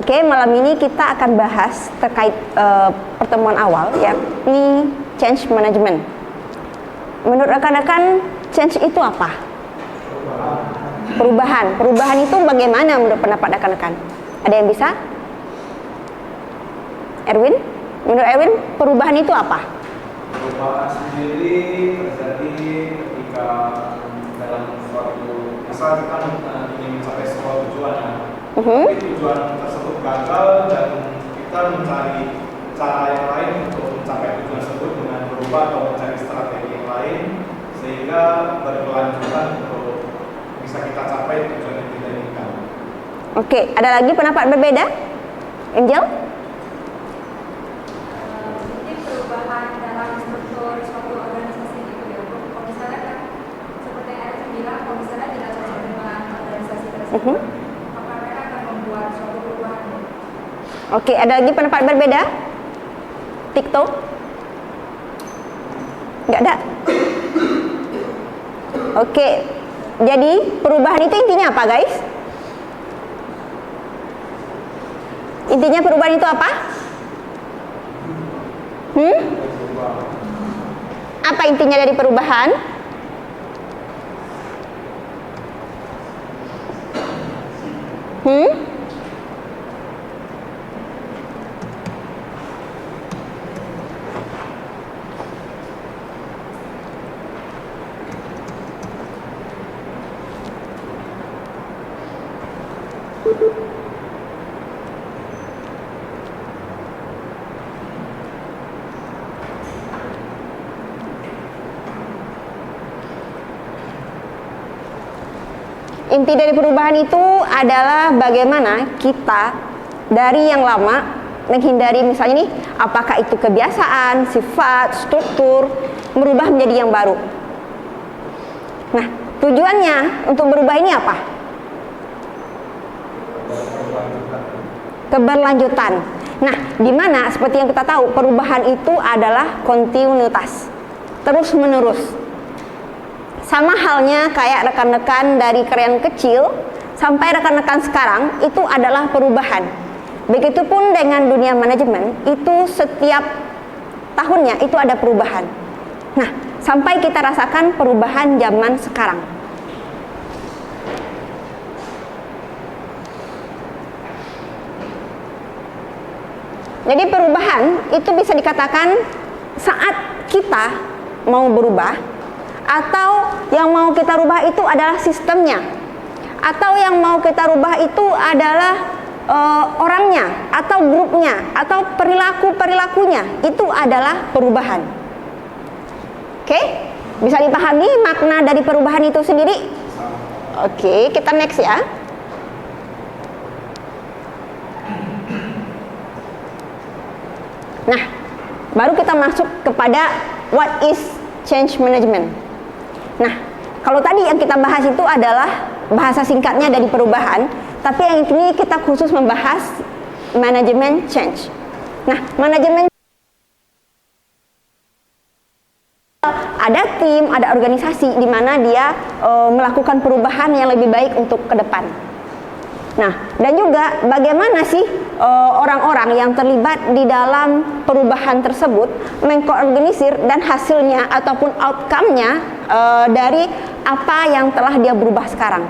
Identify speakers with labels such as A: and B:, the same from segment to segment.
A: Oke, malam ini kita akan bahas terkait pertemuan awal, yakni change management. Menurut rekan-rekan, change itu apa? Perubahan. Perubahan itu bagaimana menurut pendapat rekan-rekan? Ada yang bisa? Erwin? Menurut Erwin, perubahan itu apa?
B: Perubahan sendiri terjadi ketika dalam suatu misal kita ingin mencapai sebuah tujuan, tapi tujuan tersebut gagal dan kita mencari cara yang lain untuk mencapai tujuan tersebut dengan berubah atau mencari strategi yang lain sehingga berkelanjutan untuk bisa kita capai tujuan yang kita inginkan.
A: Oke, ada lagi pendapat berbeda? Angel?
C: Ini perubahan dalam struktur suatu organisasi gitu ya. Kalau misalnya kan seperti yang Erin bilang, kalau misalnya tidak cocok dengan organisasi tersebut, maka mereka akan membuat suatu perubahan.
A: Oke, ada lagi pendapat berbeda? TikTok? Nggak ada? Oke, jadi perubahan itu intinya apa, guys? Intinya perubahan itu apa? Apa intinya dari perubahan? Inti dari perubahan itu adalah bagaimana kita dari yang lama menghindari misalnya nih, apakah itu kebiasaan, sifat, struktur, merubah menjadi yang baru. Nah, tujuannya untuk berubah ini apa? Keberlanjutan. Nah, dimana seperti yang kita tahu, perubahan itu adalah kontinuitas, terus menerus. Sama halnya kayak rekan-rekan dari kalian kecil sampai rekan-rekan sekarang itu adalah perubahan. Begitupun dengan dunia manajemen, itu setiap tahunnya itu ada perubahan. Nah, sampai kita rasakan perubahan zaman sekarang. Jadi perubahan itu bisa dikatakan saat kita mau berubah, atau yang mau kita rubah itu adalah sistemnya, atau yang mau kita rubah itu adalah orangnya, atau grupnya, atau perilakunya, itu adalah perubahan. Oke? Bisa dipahami makna dari perubahan itu sendiri? Oke, kita next ya. Nah, baru kita masuk kepada what is change management. Nah, kalau tadi yang kita bahas itu adalah bahasa singkatnya dari perubahan, tapi yang ini kita khusus membahas manajemen change. Nah, manajemen ada tim, ada organisasi di mana dia melakukan perubahan yang lebih baik untuk ke depan. Nah, dan juga bagaimana sih orang-orang yang terlibat di dalam perubahan tersebut mengkoorganisir dan hasilnya ataupun outcome-nya dari apa yang telah dia berubah sekarang.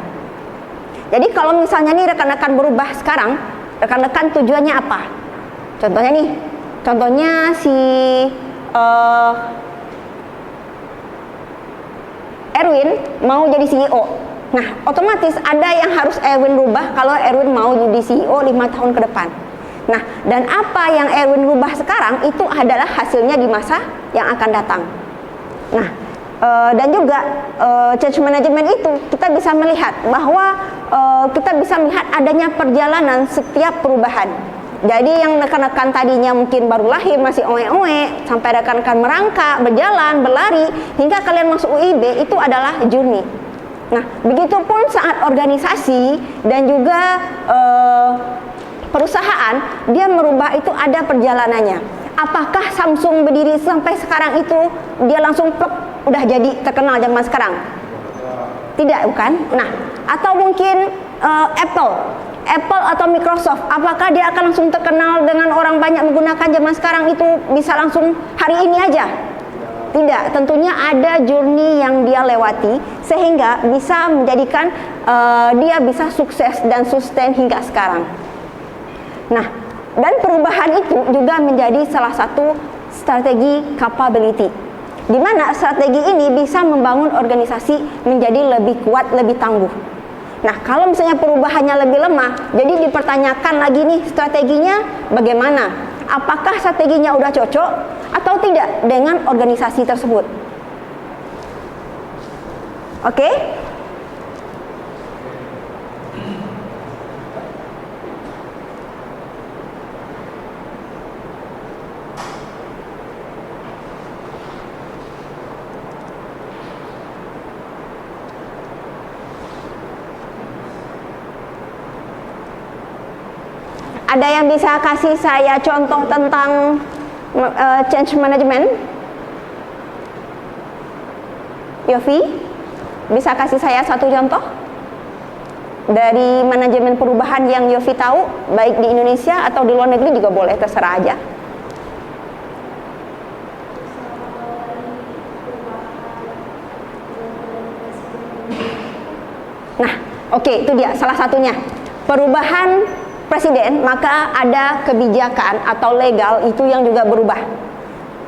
A: Jadi kalau misalnya nih rekan-rekan berubah sekarang, rekan-rekan tujuannya apa? Contohnya nih, si Erwin mau jadi CEO. Nah, otomatis ada yang harus Erwin rubah kalau Erwin mau jadi CEO 5 tahun ke depan. Nah, dan apa yang Erwin rubah sekarang itu adalah hasilnya di masa yang akan datang. Nah, dan juga change management itu kita bisa melihat bahwa kita bisa melihat adanya perjalanan setiap perubahan. Jadi yang rekan-rekan tadinya mungkin baru lahir masih oe-oe, sampai rekan-rekan merangkak, berjalan, berlari hingga kalian masuk UIB, itu adalah journey. Nah, begitupun saat organisasi dan juga perusahaan, dia merubah itu ada perjalanannya. Apakah Samsung berdiri sampai sekarang itu dia langsung plek udah jadi terkenal zaman sekarang? Tidak, bukan? Nah, atau mungkin Apple atau Microsoft, apakah dia akan langsung terkenal dengan orang banyak menggunakan zaman sekarang itu bisa langsung hari ini aja? Tidak, tentunya ada journey yang dia lewati sehingga bisa menjadikan dia bisa sukses dan sustain hingga sekarang. Nah, dan perubahan itu juga menjadi salah satu strategi capability, di mana strategi ini bisa membangun organisasi menjadi lebih kuat, lebih tangguh. Nah, kalau misalnya perubahannya lebih lemah, jadi dipertanyakan lagi nih strateginya bagaimana? Apakah strateginya udah cocok atau tidak dengan organisasi tersebut? Oke? Ada yang bisa kasih saya contoh tentang change management? Yofi, bisa kasih saya satu contoh dari manajemen perubahan yang Yofi tahu, baik di Indonesia atau di luar negeri juga boleh, terserah aja. Nah, oke, itu dia salah satunya. Perubahan presiden, maka ada kebijakan atau legal itu yang juga berubah.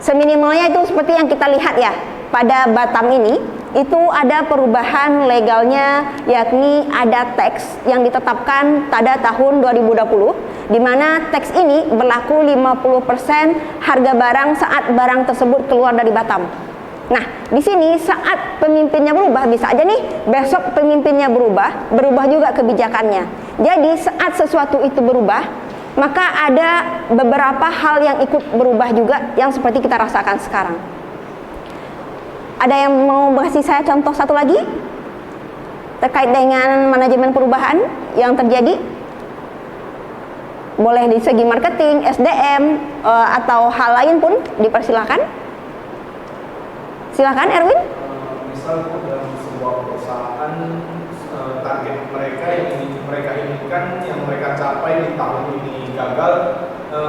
A: Seminimalnya itu seperti yang kita lihat ya, pada Batam ini itu ada perubahan legalnya, yakni ada teks yang ditetapkan pada tahun 2020, di mana teks ini berlaku 50% harga barang saat barang tersebut keluar dari Batam. Nah, di sini saat pemimpinnya berubah, bisa aja nih besok pemimpinnya berubah juga kebijakannya. Jadi saat sesuatu itu berubah, maka ada beberapa hal yang ikut berubah juga yang seperti kita rasakan sekarang. Ada yang mau kasih saya contoh satu lagi terkait dengan manajemen perubahan yang terjadi? Boleh di segi marketing, SDM, atau hal lain pun dipersilakan. Silakan Erwin.
B: Misal dalam sebuah perusahaan, target mereka yang mereka inginkan, yang mereka capai di tahun ini gagal,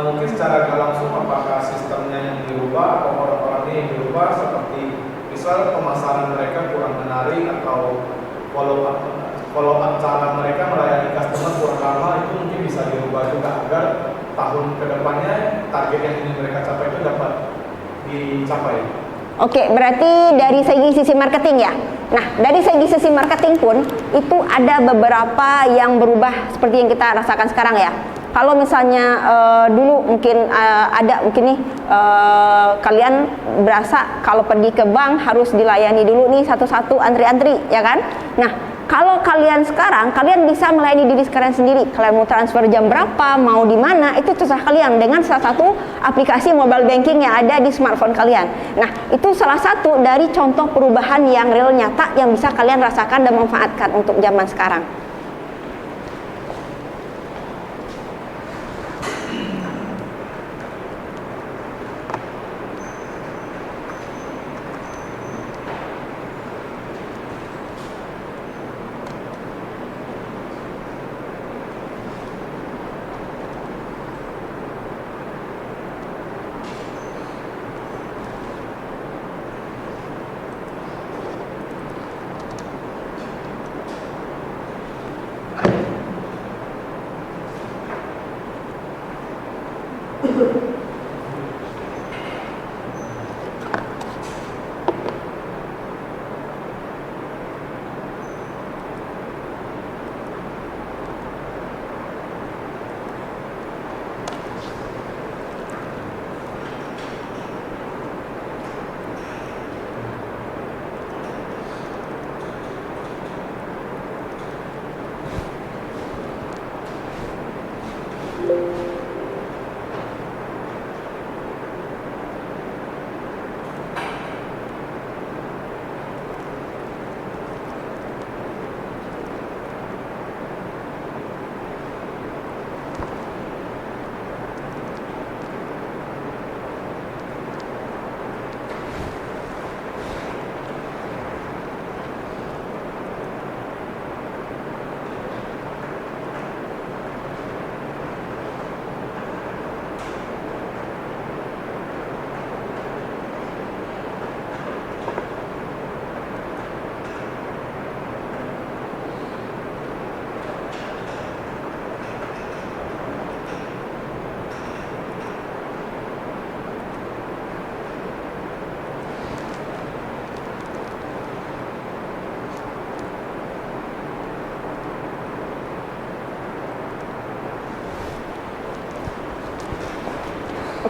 B: mungkin secara gak langsung apakah sistemnya yang dirubah atau orang-orangnya yang dirubah, seperti misal pemasaran mereka kurang menarik atau follow up cara mereka melayani customer kurang lama, itu mungkin bisa dirubah juga agar tahun kedepannya target yang ingin mereka capai itu dapat dicapai.
A: Oke, berarti dari sisi marketing ya. Nah, dari sisi marketing pun itu ada beberapa yang berubah seperti yang kita rasakan sekarang ya. Kalau misalnya dulu mungkin ada mungkin nih kalian berasa kalau pergi ke bank harus dilayani dulu nih satu-satu, antri-antri ya kan. Nah, kalau kalian sekarang, kalian bisa melayani diri kalian sendiri. Kalian mau transfer jam berapa, mau di mana, itu terserah kalian dengan salah satu aplikasi mobile banking yang ada di smartphone kalian. Nah, itu salah satu dari contoh perubahan yang real nyata yang bisa kalian rasakan dan manfaatkan untuk zaman sekarang.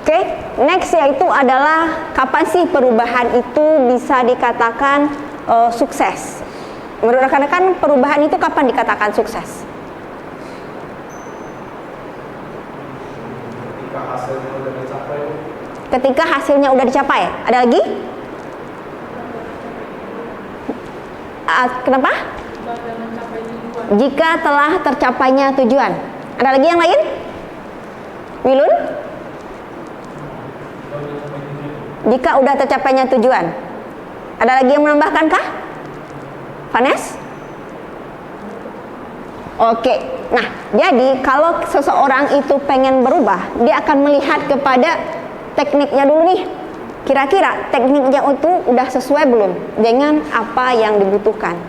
A: Oke, next yaitu adalah kapan sih perubahan itu bisa dikatakan sukses? Menurut rekan-rekan, perubahan itu kapan dikatakan sukses?
B: Ketika hasilnya udah dicapai.
A: Ketika hasilnya udah dicapai. Ada lagi? Kenapa? Jika telah tercapainya tujuan. Ada lagi yang lain? Wilun? Jika udah tercapainya tujuan. Ada lagi yang menambahkan kah? Vanes? Oke. Nah, jadi kalau seseorang itu pengen berubah, dia akan melihat kepada tekniknya dulu nih. Kira-kira tekniknya itu udah sesuai belum dengan apa yang dibutuhkan.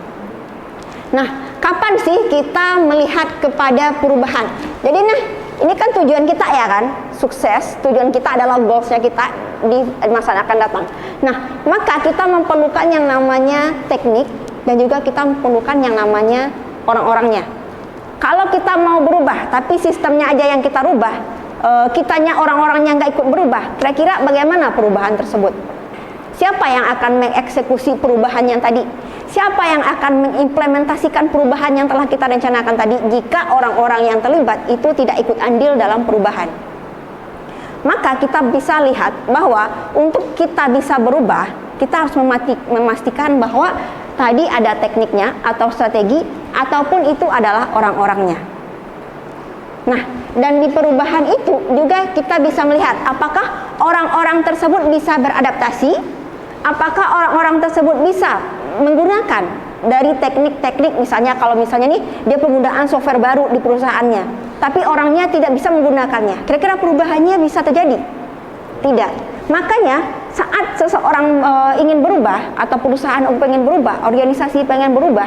A: Nah, kapan sih kita melihat kepada perubahan? Jadi ini kan tujuan kita ya kan, sukses. Tujuan kita adalah goalsnya kita di masa yang akan datang. Nah, maka kita memerlukan yang namanya teknik dan juga kita memerlukan yang namanya orang-orangnya. Kalau kita mau berubah, tapi sistemnya aja yang kita rubah, kitanya orang-orangnya nggak ikut berubah, kira-kira bagaimana perubahan tersebut? Siapa yang akan mengeksekusi perubahan yang tadi? Siapa yang akan mengimplementasikan perubahan yang telah kita rencanakan tadi jika orang-orang yang terlibat itu tidak ikut andil dalam perubahan? Maka kita bisa lihat bahwa untuk kita bisa berubah, kita harus memastikan bahwa tadi ada tekniknya atau strategi, ataupun itu adalah orang-orangnya. Nah, dan di perubahan itu juga kita bisa melihat apakah orang-orang tersebut bisa beradaptasi, apakah orang-orang tersebut bisa menggunakan dari teknik-teknik, misalnya kalau misalnya nih dia penggunaan software baru di perusahaannya, tapi orangnya tidak bisa menggunakannya, kira-kira perubahannya bisa terjadi? Tidak. Makanya saat seseorang ingin berubah atau perusahaan pengen berubah, organisasi pengen berubah,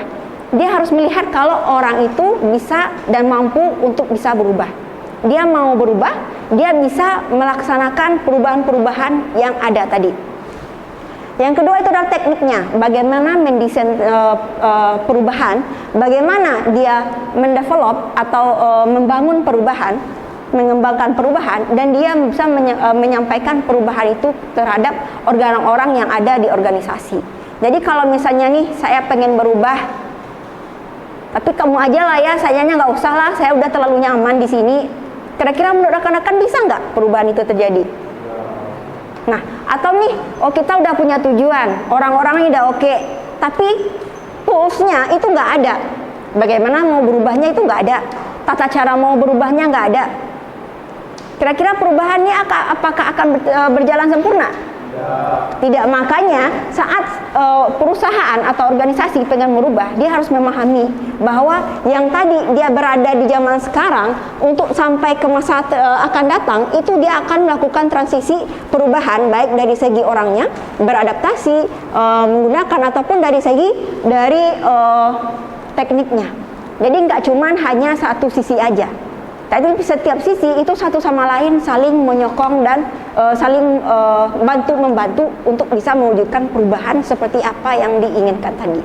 A: dia harus melihat kalau orang itu bisa dan mampu untuk bisa berubah. Dia mau berubah, dia bisa melaksanakan perubahan-perubahan yang ada tadi. Yang kedua itu adalah tekniknya, bagaimana mendesain perubahan, bagaimana dia mendevelop atau membangun perubahan, mengembangkan perubahan, dan dia bisa menyampaikan perubahan itu terhadap orang-orang yang ada di organisasi. Jadi kalau misalnya nih saya pengen berubah, tapi kamu aja lah ya, sayanya nggak usah lah, saya udah terlalu nyaman di sini. Kira-kira menurut rekan-rekan bisa nggak perubahan itu terjadi? Nah, atau nih, kita udah punya tujuan, orang-orangnya udah oke, tapi toolsnya itu nggak ada. Bagaimana mau berubahnya itu nggak ada. Tata cara mau berubahnya nggak ada. Kira-kira perubahannya apakah akan berjalan sempurna? Tidak. Makanya saat perusahaan atau organisasi pengen merubah, dia harus memahami bahwa yang tadi dia berada di zaman sekarang untuk sampai ke masa akan datang, itu dia akan melakukan transisi perubahan, baik dari segi orangnya beradaptasi, menggunakan, ataupun dari segi tekniknya. Jadi nggak cuman hanya satu sisi aja. Tapi setiap sisi itu satu sama lain saling menyokong dan saling bantu-membantu untuk bisa mewujudkan perubahan seperti apa yang diinginkan tadi.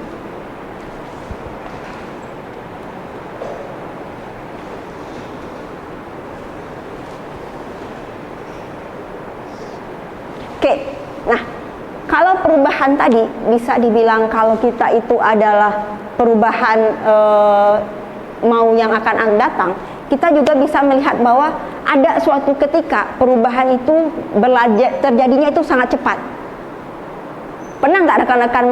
A: Oke, nah kalau perubahan tadi bisa dibilang kalau kita itu adalah perubahan mau yang akan datang, kita juga bisa melihat bahwa ada suatu ketika perubahan itu terjadinya itu sangat cepat. Pernah nggak rekan-rekan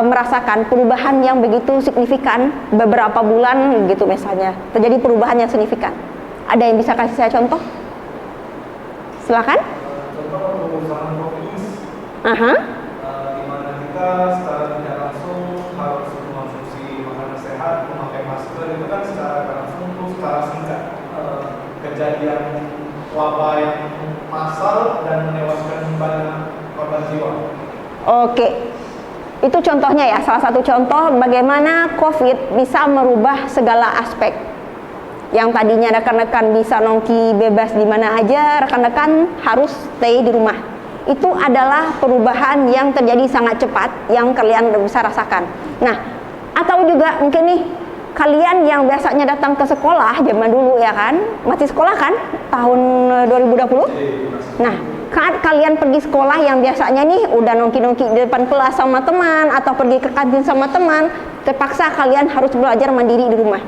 A: merasakan perubahan yang begitu signifikan beberapa bulan gitu misalnya, terjadi perubahan yang signifikan? Ada yang bisa kasih saya contoh? Silakan.
B: Contoh perusahaan kopi, di mana kita secara tidak langsung harus mengkonsumsi makanan sehat, memakai masker, itu kan secara langsung secara singkat. Kejadian wabah yang massal dan menewaskan banyak korban jiwa.
A: Oke, itu contohnya ya, salah satu contoh bagaimana COVID bisa merubah segala aspek. Yang tadinya rekan-rekan bisa nongki bebas di mana aja, rekan-rekan harus stay di rumah. Itu adalah perubahan yang terjadi sangat cepat, yang kalian bisa rasakan. Nah, atau juga mungkin nih, kalian yang biasanya datang ke sekolah zaman dulu ya kan, masih sekolah kan tahun 2020? Nah, saat kalian pergi sekolah yang biasanya nih udah nongki-nongki di depan kelas sama teman atau pergi ke kantin sama teman, terpaksa kalian harus belajar mandiri di rumah.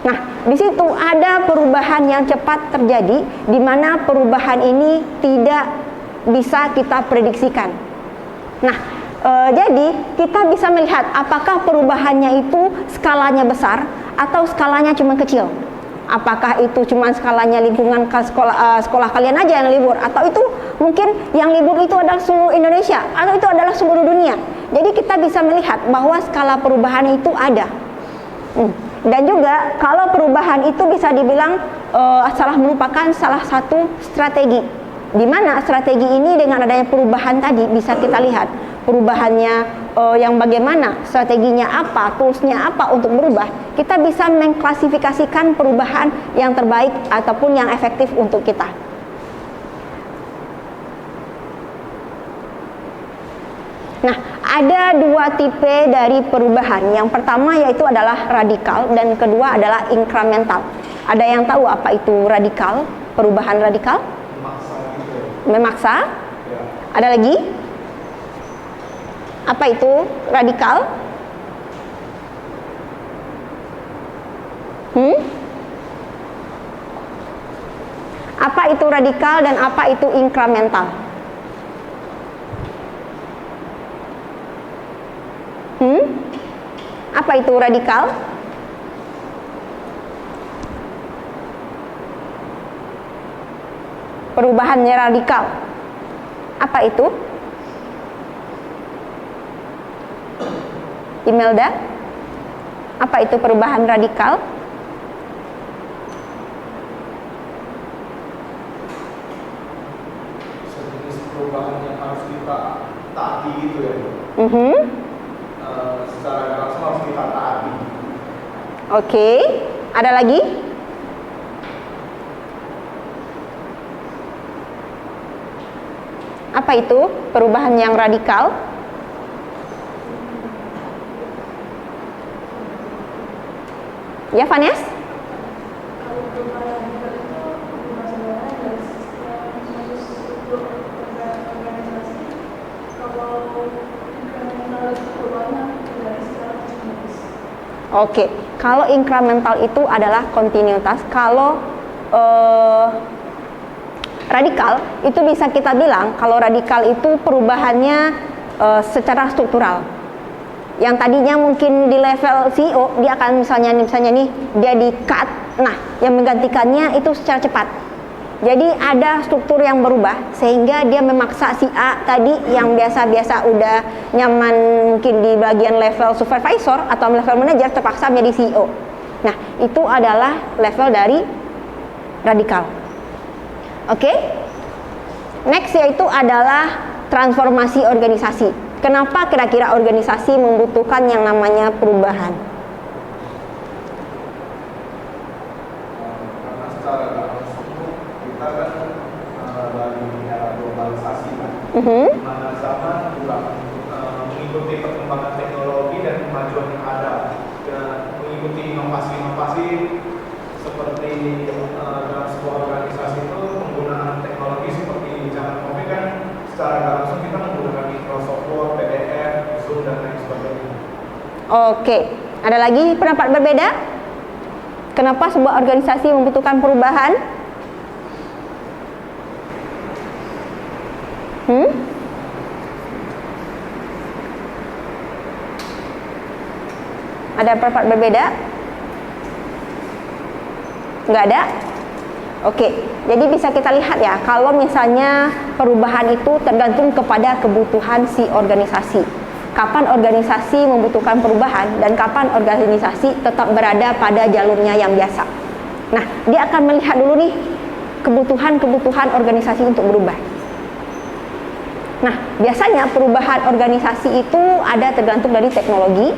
A: Nah, di situ ada perubahan yang cepat terjadi, di mana perubahan ini tidak bisa kita prediksikan. Nah, jadi kita bisa melihat apakah perubahannya itu skalanya besar atau skalanya cuma kecil. Apakah itu cuma skalanya lingkungan sekolah kalian aja yang libur, atau itu mungkin yang libur itu adalah seluruh Indonesia, atau itu adalah seluruh dunia. Jadi kita bisa melihat bahwa skala perubahan itu ada. Dan juga kalau perubahan itu bisa dibilang merupakan salah satu strategi, di mana strategi ini dengan adanya perubahan tadi bisa kita lihat perubahannya yang bagaimana, strateginya apa, toolsnya apa untuk berubah. Kita bisa mengklasifikasikan perubahan yang terbaik ataupun yang efektif untuk kita. Nah, ada dua tipe dari perubahan. Yang pertama yaitu adalah radikal dan kedua adalah incremental. Ada yang tahu apa itu radikal? Perubahan radikal?
B: Memaksa gitu.
A: Memaksa?
B: Ya.
A: Ada lagi? Apa itu radikal? Apa itu radikal dan apa itu incremental? Apa itu radikal? Perubahannya radikal. Apa itu? Imelda? Apa itu perubahan radikal?
B: Sejenis perubahan yang harus kita taati gitu ya. Secara nggak langsung harus kita taati.
A: Oke. Ada lagi? Apa itu perubahan yang radikal? Ya, Vanes?
C: Kalau perubahan radikal itu berubah sebenarnya dari sistem struktur organisasi. Kalau incremental itu perubahannya dari secara kontinuitas.
A: Oke, kalau incremental itu adalah kontinuitas. Kalau radikal itu bisa kita bilang kalau radikal itu perubahannya secara struktural. Yang tadinya mungkin di level CEO dia akan misalnya nih dia di cut, nah yang menggantikannya itu secara cepat. Jadi ada struktur yang berubah sehingga dia memaksa si A tadi yang biasa-biasa udah nyaman mungkin di bagian level supervisor atau level manager terpaksa menjadi CEO. Nah, itu adalah level dari radikal. Oke? Next yaitu adalah transformasi organisasi. Kenapa kira-kira organisasi membutuhkan yang namanya perubahan?
B: Karena secara nggak langsung kita kan lagi era globalisasi kan, di mana zaman juga mengikuti perkembangan teknologi dan kemajuan yang ada, dan mengikuti inovasi-inovasi seperti dalam sebuah organisasi itu penggunaan teknologi seperti zaman COVID kan secara nggak langsung kita menggunakan Microsoft Word, PDF, Zoom dan lain sebagainya.
A: Oke, ada lagi pendapat berbeda? Kenapa sebuah organisasi membutuhkan perubahan? Ada pendapat berbeda? Nggak ada? Oke, jadi bisa kita lihat ya, kalau misalnya perubahan itu tergantung kepada kebutuhan si organisasi. Kapan organisasi membutuhkan perubahan dan kapan organisasi tetap berada pada jalurnya yang biasa. Nah, dia akan melihat dulu nih kebutuhan-kebutuhan organisasi untuk berubah. Nah, biasanya perubahan organisasi itu ada tergantung dari teknologi,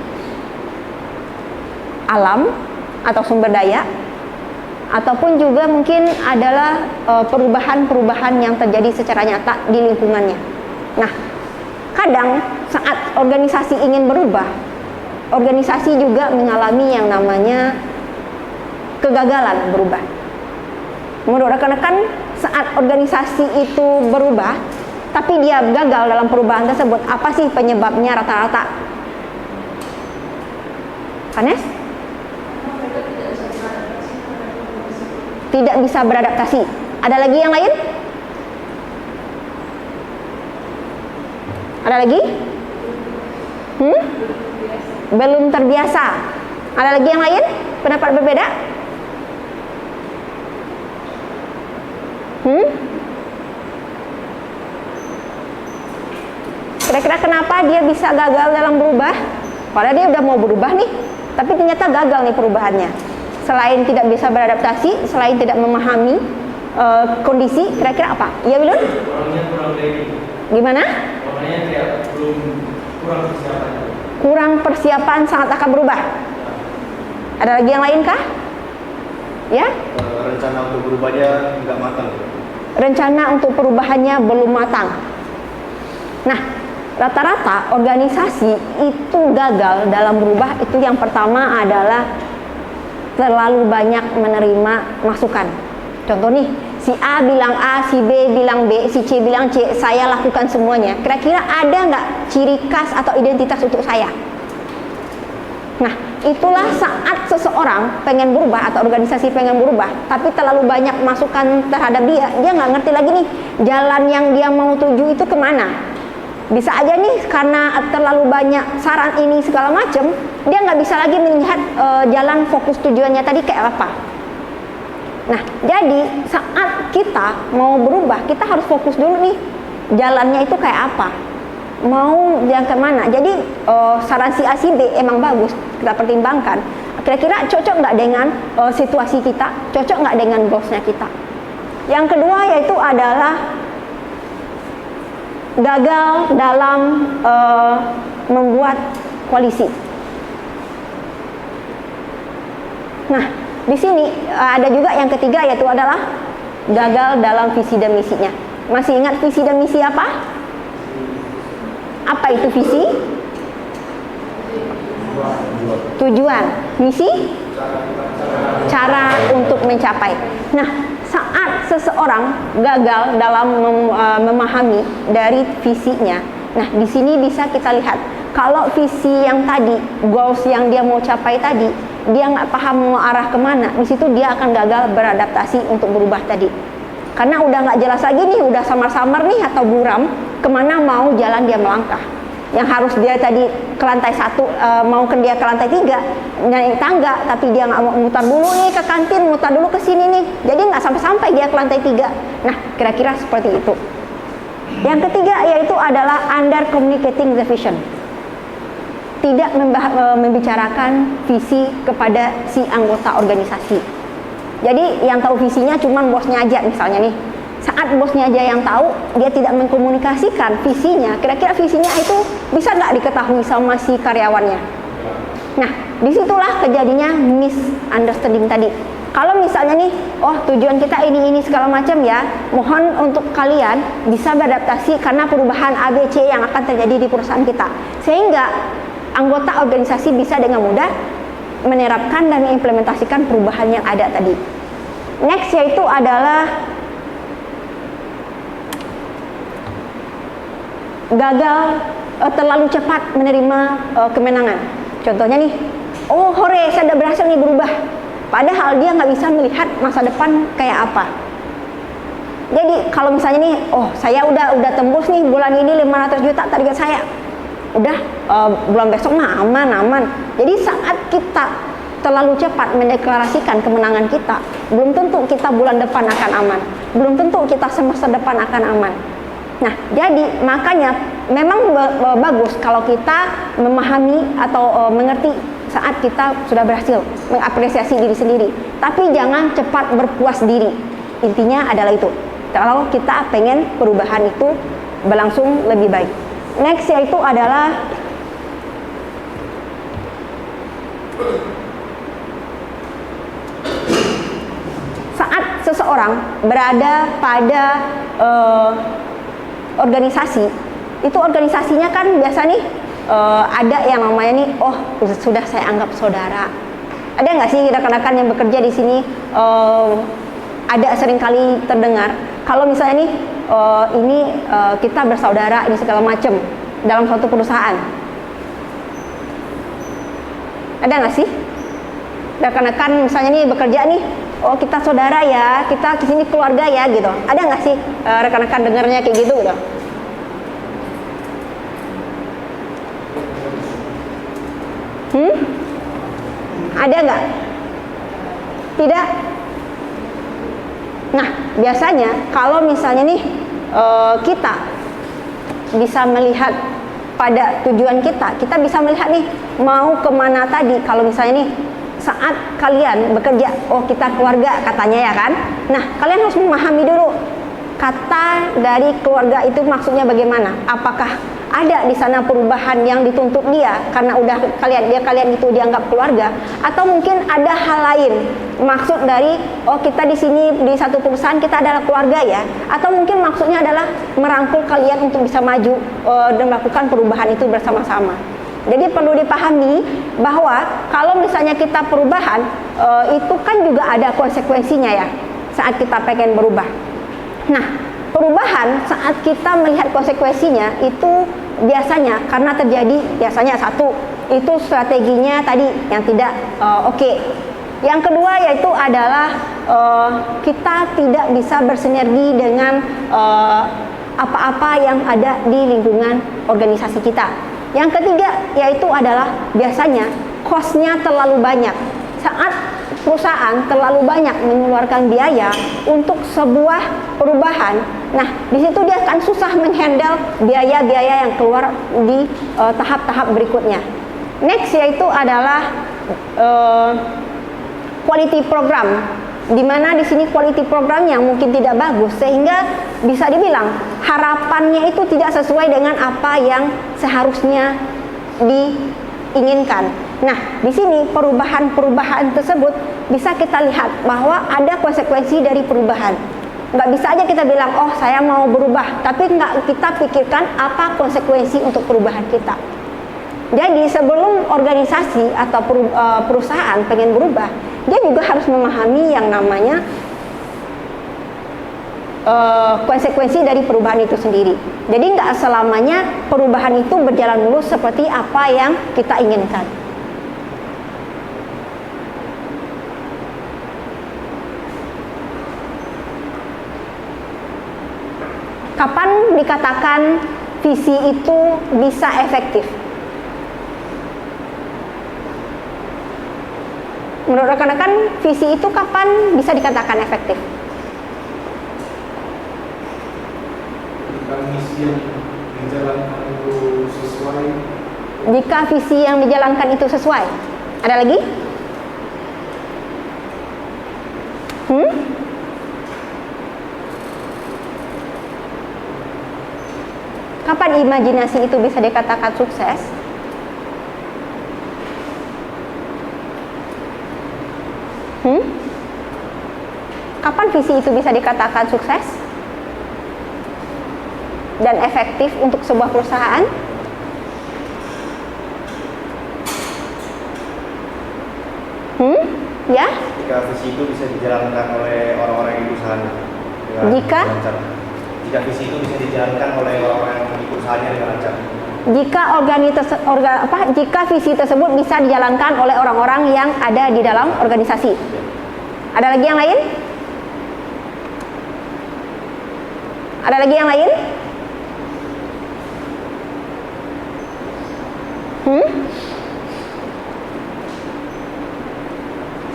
A: alam atau sumber daya, ataupun juga mungkin adalah perubahan-perubahan yang terjadi secara nyata di lingkungannya. Nah, kadang saat organisasi ingin berubah, organisasi juga mengalami yang namanya kegagalan berubah. Menurut rekan-rekan, saat organisasi itu berubah, tapi dia gagal dalam perubahan tersebut, apa sih penyebabnya rata-rata? Anes? Tidak bisa beradaptasi. Ada lagi yang lain? Ada lagi? Belum terbiasa. Ada lagi yang lain? Pendapat berbeda? Kira-kira kenapa dia bisa gagal dalam berubah? Padahal dia udah mau berubah nih, tapi ternyata gagal nih perubahannya. Selain tidak bisa beradaptasi, selain tidak memahami kondisi, kira-kira apa? Iya, Wilun?
B: Orangnya kurang ready.
A: Gimana?
B: Orangnya kayak kurang persiapan.
A: Kurang persiapan saat akan berubah. Ada lagi yang lain kah? Ya?
D: Rencana untuk berubahnya nggak matang.
A: Rencana untuk perubahannya belum matang. Nah, rata-rata organisasi itu gagal dalam berubah itu yang pertama adalah terlalu banyak menerima masukan. Contoh nih, si A bilang A, si B bilang B, si C bilang C, saya lakukan semuanya. Kira-kira ada nggak ciri khas atau identitas untuk saya? Nah, itulah saat seseorang pengen berubah atau organisasi pengen berubah, tapi terlalu banyak masukan terhadap dia nggak ngerti lagi nih jalan yang dia mau tuju itu kemana. Bisa aja nih karena terlalu banyak saran ini segala macam, dia nggak bisa lagi melihat jalan fokus tujuannya tadi kayak apa. Nah, jadi saat kita mau berubah, kita harus fokus dulu nih jalannya itu kayak apa, mau jalan kemana. Jadi saran si A si B emang bagus, kita pertimbangkan. Kira-kira cocok nggak dengan situasi kita, cocok nggak dengan goalsnya kita. Yang kedua yaitu adalah gagal dalam membuat koalisi. Nah, di sini ada juga yang ketiga yaitu adalah gagal dalam visi dan misinya. Masih ingat visi dan misi apa? Apa itu visi? Tujuan. Misi? Cara untuk mencapai. Nah, saat seseorang gagal dalam memahami dari visinya, nah di sini bisa kita lihat kalau visi yang tadi, goals yang dia mau capai tadi, dia nggak paham mau arah kemana, di situ dia akan gagal beradaptasi untuk berubah tadi. Karena udah nggak jelas lagi nih, udah samar-samar nih atau buram kemana mau jalan dia melangkah. Yang harus dia tadi ke lantai 1, mau ke dia ke lantai 3 naik tangga, tapi dia nggak mau mutar dulu nih ke kantin, mutar dulu ke sini nih, jadi nggak sampai-sampai dia ke lantai 3. Nah, kira-kira seperti itu. Yang ketiga yaitu adalah under communicating the vision, tidak membicarakan visi kepada si anggota organisasi. Jadi yang tahu visinya cuman bosnya aja misalnya nih. Saat bosnya aja yang tahu, dia tidak mengkomunikasikan visinya, kira-kira visinya itu bisa nggak diketahui sama si karyawannya. Nah, disitulah kejadiannya misunderstanding tadi. Kalau misalnya nih, oh tujuan kita ini segala macam ya, mohon untuk kalian bisa beradaptasi karena perubahan ABC yang akan terjadi di perusahaan kita. Sehingga anggota organisasi bisa dengan mudah menerapkan dan mengimplementasikan perubahan yang ada tadi. Next yaitu adalah gagal terlalu cepat menerima kemenangan. Contohnya nih, oh hore saya udah berhasil nih berubah, padahal dia nggak bisa melihat masa depan kayak apa. Jadi kalau misalnya nih, oh saya udah tembus nih bulan ini 500 juta target saya, udah bulan besok mah aman. Jadi saat kita terlalu cepat mendeklarasikan kemenangan kita, belum tentu kita bulan depan akan aman, belum tentu kita semester depan akan aman. Nah, jadi makanya memang bagus kalau kita memahami atau mengerti saat kita sudah berhasil mengapresiasi diri sendiri. Tapi jangan cepat berpuas diri. Intinya adalah itu. Kalau kita pengen perubahan itu berlangsung lebih baik. Next yaitu adalah saat seseorang berada pada organisasi, itu organisasinya kan biasa nih ada yang namanya nih, oh sudah saya anggap saudara. Ada nggak sih rekan-rekan yang bekerja di sini ada seringkali terdengar kalau misalnya nih kita bersaudara ini segala macam dalam suatu perusahaan. Ada nggak sih rekan-rekan misalnya nih bekerja nih, oh kita saudara ya, kita kesini keluarga ya gitu. Ada nggak sih rekan-rekan dengarnya kayak gitu gitu? Ada nggak? Tidak? Nah, biasanya kalau misalnya nih kita bisa melihat pada tujuan kita bisa melihat nih mau kemana tadi. Kalau misalnya nih saat kalian bekerja, oh kita keluarga katanya ya kan. Nah, kalian harus memahami dulu kata dari keluarga itu maksudnya bagaimana. Apakah ada di sana perubahan yang dituntut dia karena udah kalian itu dianggap keluarga, atau mungkin ada hal lain maksud dari oh kita di sini di satu perusahaan kita adalah keluarga ya, atau mungkin maksudnya adalah merangkul kalian untuk bisa maju dan melakukan perubahan itu bersama-sama. Jadi perlu dipahami bahwa kalau misalnya kita perubahan itu kan juga ada konsekuensinya ya saat kita pengen berubah. Nah, perubahan saat kita melihat konsekuensinya itu biasanya karena terjadi biasanya satu itu strateginya tadi yang tidak oke. Yang kedua yaitu adalah kita tidak bisa bersinergi dengan apa-apa yang ada di lingkungan organisasi kita. Yang ketiga yaitu adalah biasanya cost-nya terlalu banyak. Saat perusahaan terlalu banyak mengeluarkan biaya untuk sebuah perubahan, nah di situ dia akan susah menghandle biaya-biaya yang keluar di tahap-tahap berikutnya. Next yaitu adalah quality program, di mana di sini quality programnya mungkin tidak bagus sehingga bisa dibilang harapannya itu tidak sesuai dengan apa yang seharusnya diinginkan. Nah, di sini perubahan-perubahan tersebut bisa kita lihat bahwa ada konsekuensi dari perubahan. Nggak bisa aja kita bilang, oh saya mau berubah, tapi nggak kita pikirkan apa konsekuensi untuk perubahan kita. Jadi sebelum organisasi atau perusahaan pengen berubah, dia juga harus memahami yang namanya konsekuensi dari perubahan itu sendiri. Jadi nggak selamanya perubahan itu berjalan mulus seperti apa yang kita inginkan. Kapan dikatakan visi itu bisa efektif? Menurut rekan-rekan, visi itu kapan bisa dikatakan efektif?
B: Jika misi yang dijalankan itu sesuai.
A: Jika visi yang dijalankan itu sesuai. Ada lagi? Kapan imajinasi itu bisa dikatakan sukses? Kapan visi itu bisa dikatakan sukses dan efektif untuk sebuah perusahaan? Ya?
D: Jika visi itu bisa dijalankan oleh orang-orang yang di perusahaan.
A: Jika
D: visi itu bisa dijalankan oleh orang-orang yang di perusahaannya dengan lancar.
A: Jika visi tersebut bisa dijalankan oleh orang-orang yang ada di dalam organisasi. Ada lagi yang lain? Ada lagi yang lain?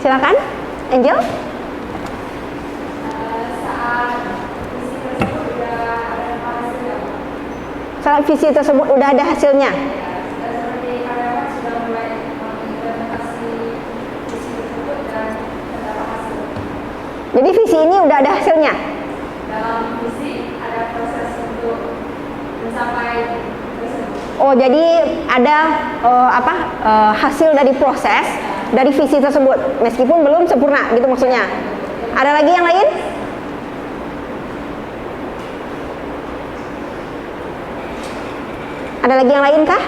A: Silakan, Angel. Saat visi tersebut udah ada hasilnya.
C: Seperti karyawan sudah mulai mengimplementasi visi tersebut dan mendapat hasil.
A: Jadi visi ini udah ada hasilnya.
C: Dalam visi ada proses untuk mencapai tersebut.
A: Oh, jadi ada hasil dari proses dari visi tersebut, meskipun belum sempurna, gitu maksudnya. Ada lagi yang lain? Ada lagi yang lain kah?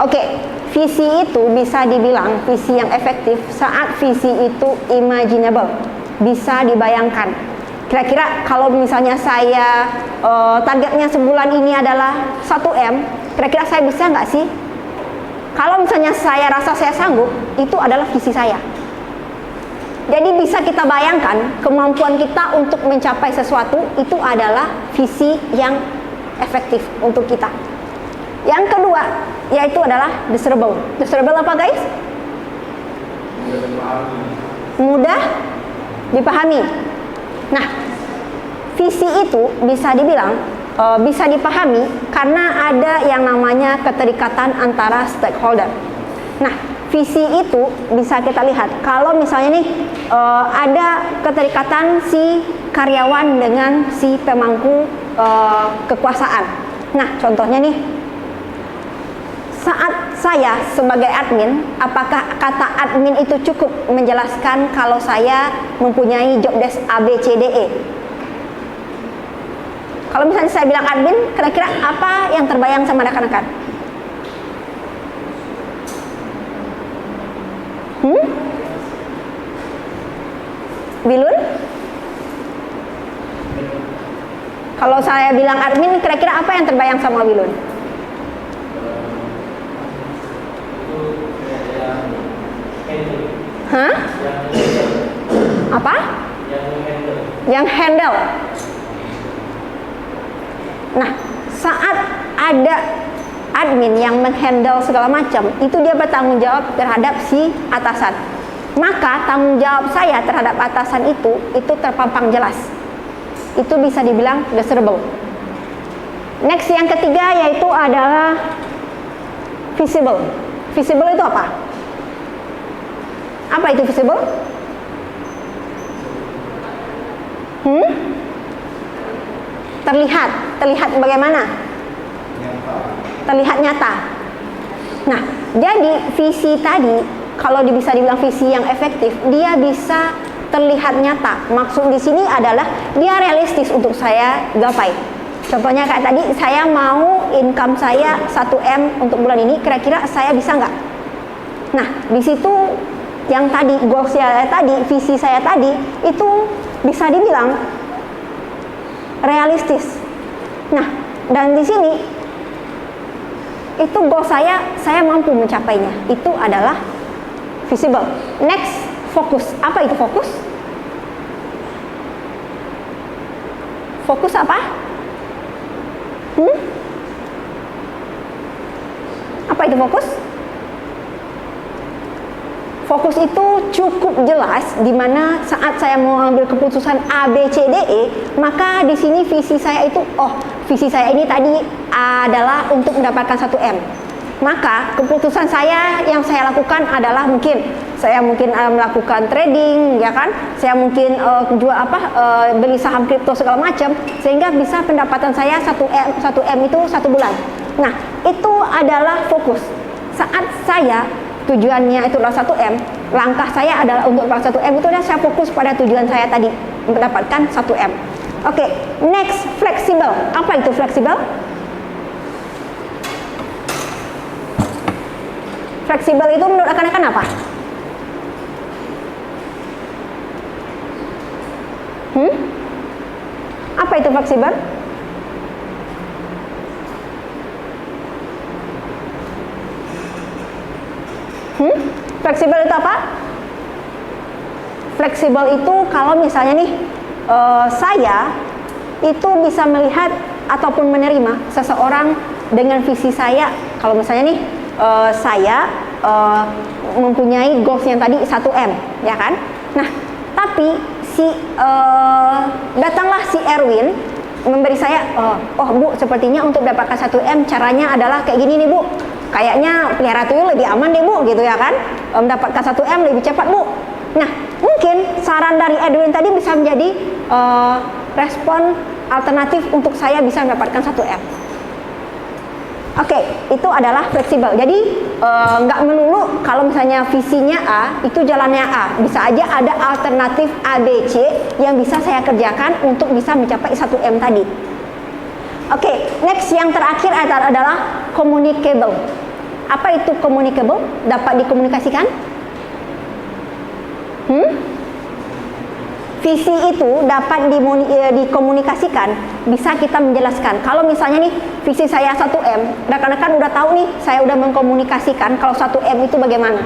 A: Oke, visi itu bisa dibilang visi yang efektif saat visi itu imaginable, bisa dibayangkan. Kira-kira kalau misalnya saya targetnya sebulan ini adalah 1M, kira-kira saya bisa nggak sih? Kalau misalnya saya rasa saya sanggup, itu adalah visi saya. Jadi bisa kita bayangkan kemampuan kita untuk mencapai sesuatu itu adalah visi yang efektif untuk kita. Yang kedua yaitu adalah desirable. Desirable apa guys? Mudah dipahami. Nah, visi itu bisa dibilang bisa dipahami karena ada yang namanya keterikatan antara stakeholder. Nah, visi itu bisa kita lihat kalau misalnya nih ada keterikatan si karyawan dengan si pemangku kekuasaan. Nah, contohnya nih, saat saya sebagai admin, apakah kata admin itu cukup menjelaskan kalau saya mempunyai job desk A, B, C, D, E? Kalau misalnya saya bilang admin, kira-kira apa yang terbayang sama rekan-rekan? Bilun? Kalau saya bilang admin, kira-kira apa yang terbayang sama Bilun? Hah? Apa? Yang handle. Nah, saat ada admin yang menghandle segala macam, itu dia bertanggung jawab terhadap si atasan. Maka tanggung jawab saya terhadap atasan itu terpampang jelas. Itu bisa dibilang desirable. Next yang ketiga yaitu adalah visible. Visible itu apa? Apa itu visible? Terlihat bagaimana? Terlihat nyata. Nah, jadi visi tadi kalau bisa dibilang visi yang efektif, dia bisa terlihat nyata. Maksud di sini adalah dia realistis untuk saya gapai. Contohnya kayak tadi, saya mau income saya 1M untuk bulan ini, kira-kira saya bisa nggak? Nah, di situ yang tadi goals saya tadi, visi saya tadi itu bisa dibilang realistis. Nah, dan di sini itu goal saya mampu mencapainya. Itu adalah visible. Next, fokus. Apa itu fokus? Fokus apa? Apa itu fokus? Fokus itu cukup jelas di mana saat saya mau ambil keputusan A, B, C, D, E, maka di sini visi saya itu, visi saya ini tadi adalah untuk mendapatkan 1M. Maka keputusan saya yang saya lakukan adalah saya mungkin melakukan trading, ya kan? Saya mungkin beli saham kripto segala macam sehingga bisa pendapatan saya 1M itu 1 bulan. Nah, itu adalah fokus. Saat saya tujuannya itu adalah 1M, langkah saya adalah untuk 1M itu adalah saya fokus pada tujuan saya tadi, mendapatkan 1M. Oke, next, fleksibel. Apa itu fleksibel? Fleksibel itu menurut rekan-rekan apa? Apa itu fleksibel? Fleksibel itu apa? Fleksibel itu kalau misalnya nih saya itu bisa melihat ataupun menerima seseorang dengan visi saya. Kalau misalnya nih saya mempunyai goals yang tadi 1M, ya kan? Nah, tapi datanglah si Erwin memberi saya, Bu, sepertinya untuk dapatkan 1M caranya adalah kayak gini nih, Bu. Kayaknya pelihara tuyul lebih aman deh, Bu, gitu ya kan? Mendapatkan 1M lebih cepat, Bu. Nah, mungkin saran dari Edwin tadi bisa menjadi respon alternatif untuk saya bisa mendapatkan 1M. Oke, itu adalah fleksibel. Jadi nggak melulu kalau misalnya visinya A, itu jalannya A. Bisa aja ada alternatif A, B, C yang bisa saya kerjakan untuk bisa mencapai 1M tadi. Oke, next yang terakhir adalah communicable. Apa itu communicable? Dapat dikomunikasikan? Visi itu dapat dikomunikasikan, bisa kita menjelaskan. Kalau misalnya nih, visi saya 1M, rekan-rekan udah tahu nih, saya udah mengkomunikasikan kalau 1M itu bagaimana.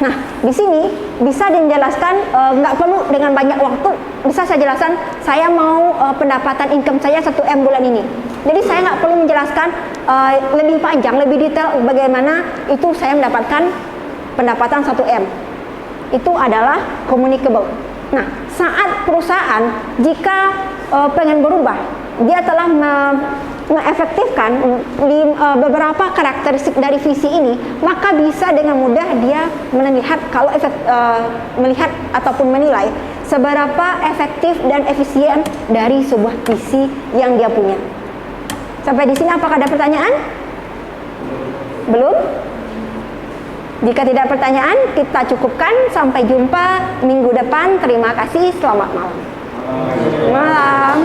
A: Nah, di sini bisa dijelaskan, nggak perlu dengan banyak waktu, bisa saya jelaskan, saya mau pendapatan income saya 1M bulan ini. Jadi saya nggak perlu menjelaskan lebih panjang, lebih detail bagaimana itu saya mendapatkan pendapatan 1M. Itu adalah communicable. Nah, saat perusahaan jika pengen berubah, dia telah mengefektifkan beberapa karakteristik dari visi ini, maka bisa dengan mudah dia melihat melihat ataupun menilai seberapa efektif dan efisien dari sebuah visi yang dia punya. Sampai di sini apakah ada pertanyaan? Belum? Jika tidak pertanyaan, kita cukupkan. Sampai jumpa minggu depan. Terima kasih. Selamat malam. Malam.